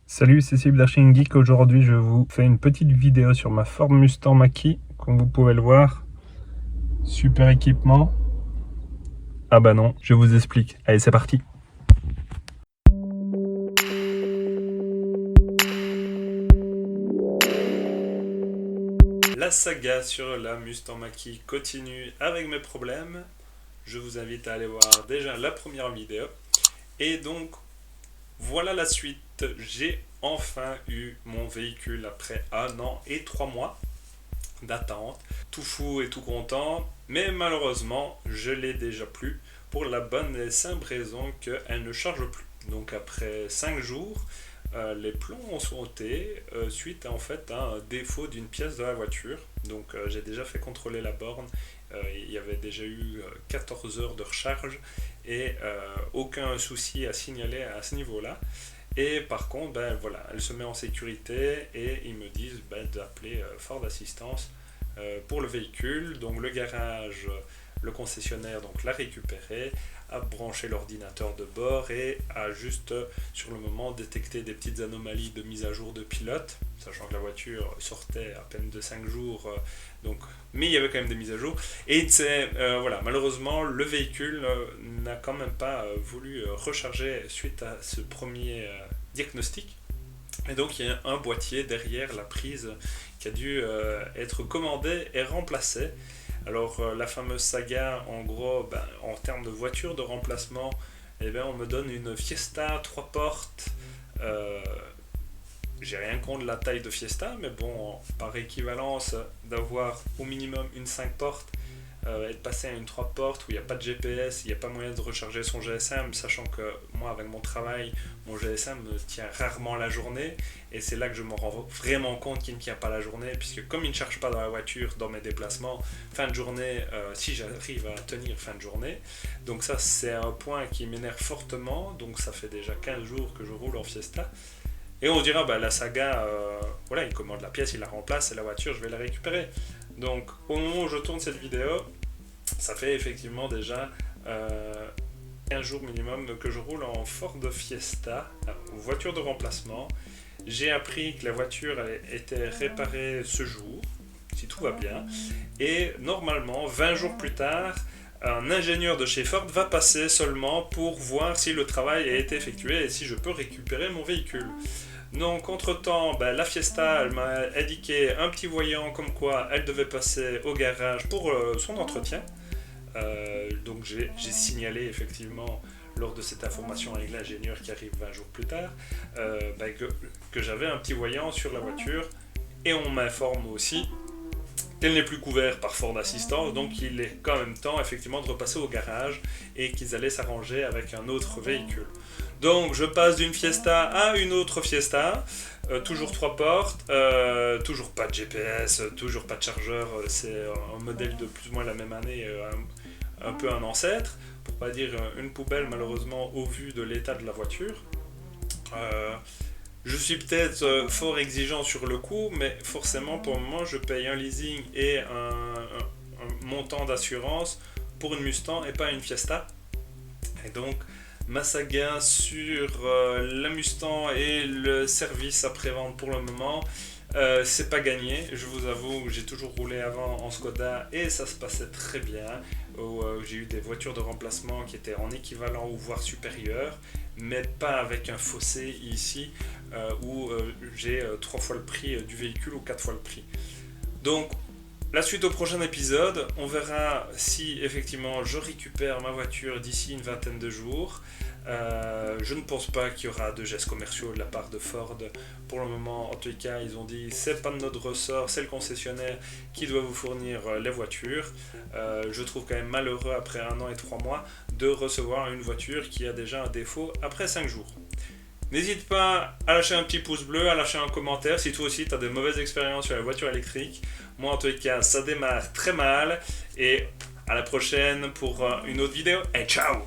Salut, c'est Sib d'Arching Geek. Aujourd'hui, je vous fais une petite vidéo sur ma Ford Mustang Mach-E. Comme vous pouvez le voir, super équipement. Ah bah non, je vous explique. Allez, c'est parti. La saga sur la Mustang Mach-E continue avec mes problèmes. Je vous invite à aller voir déjà la première vidéo. Et donc, voilà la suite. J'ai enfin eu mon véhicule après 1 an et 3 mois d'attente, tout fou et tout content, mais malheureusement je l'ai déjà plus pour la bonne et simple raison qu'elle ne charge plus. Donc après 5 jours, les plombs ont sauté suite à, en fait, à un défaut d'une pièce de la voiture. Donc j'ai déjà fait contrôler la borne, il y avait déjà eu 14 heures de recharge et aucun souci à signaler à ce niveau-là. Et par contre, ben, voilà, elle se met en sécurité et ils me disent d'appeler Ford Assistance pour le véhicule. Donc le garage, le concessionnaire l'a récupéré, a branché l'ordinateur de bord et a juste sur le moment détecté des petites anomalies de mise à jour de pilote, sachant que la voiture sortait à peine de 5 jours, mais il y avait quand même des mises à jour. Et voilà, malheureusement, le véhicule n'a quand même pas voulu recharger suite à ce premier diagnostic. Et donc il y a un boîtier derrière la prise qui a dû être commandé et remplacé. Alors la fameuse saga, en gros, en termes de voiture de remplacement, on me donne une Fiesta 3 portes. J'ai rien contre la taille de Fiesta, mais bon, par équivalence d'avoir au minimum une 5 portes, être passé à une 3 portes où il n'y a pas de GPS, il n'y a pas moyen de recharger son GSM, sachant que moi, avec mon travail, mon GSM me tient rarement la journée, et c'est là que je me rends vraiment compte qu'il ne tient pas la journée, puisque comme il ne charge pas dans la voiture, dans mes déplacements, fin de journée, si j'arrive à tenir fin de journée, donc ça c'est un point qui m'énerve fortement, donc ça fait déjà 15 jours que je roule en Fiesta, et on se dira, la saga, voilà, il commande la pièce, il la remplace, et la voiture, je vais la récupérer. Donc, au moment où je tourne cette vidéo, ça fait effectivement déjà 15 jours minimum que je roule en Ford Fiesta, voiture de remplacement. J'ai appris que la voiture était réparée ce jour, si tout va bien. Et normalement, 20 jours plus tard, un ingénieur de chez Ford va passer seulement pour voir si le travail a été effectué et si je peux récupérer mon véhicule. Donc, entre-temps, la Fiesta, elle m'a indiqué un petit voyant comme quoi elle devait passer au garage pour son entretien. Donc, j'ai signalé effectivement lors de cette information avec l'ingénieur qui arrive 20 jours plus tard que j'avais un petit voyant sur la voiture. Et on m'informe aussi qu'elle n'est plus couverte par Ford Assistance, donc il est quand même temps effectivement de repasser au garage et qu'ils allaient s'arranger avec un autre véhicule. Donc je passe d'une Fiesta à une autre Fiesta, toujours 3 portes, toujours pas de GPS, toujours pas de chargeur, c'est un modèle de plus ou moins la même année, un peu un ancêtre, pour pas dire une poubelle malheureusement au vu de l'état de la voiture. Je suis peut-être fort exigeant sur le coût, mais forcément pour le moment je paye un leasing et un montant d'assurance pour une Mustang et pas une Fiesta. Et donc ma saga sur la Mustang et le service après-vente pour le moment, c'est pas gagné. Je vous avoue, j'ai toujours roulé avant en Skoda et ça se passait très bien. J'ai eu des voitures de remplacement qui étaient en équivalent ou voire supérieur, mais pas avec un fossé ici où j'ai 3 fois le prix du véhicule ou 4 fois le prix. Donc la suite au prochain épisode, on verra si effectivement je récupère ma voiture d'ici une vingtaine de jours. Je ne pense pas qu'il y aura de gestes commerciaux de la part de Ford. Pour le moment, en tout cas, ils ont dit c'est pas de notre ressort, c'est le concessionnaire qui doit vous fournir les voitures. Je trouve quand même malheureux après 1 an et 3 mois de recevoir une voiture qui a déjà un défaut après 5 jours. N'hésite pas à lâcher un petit pouce bleu, à lâcher un commentaire si toi aussi tu as de mauvaises expériences sur la voiture électrique. Moi en tout cas ça démarre très mal et à la prochaine pour une autre vidéo et ciao.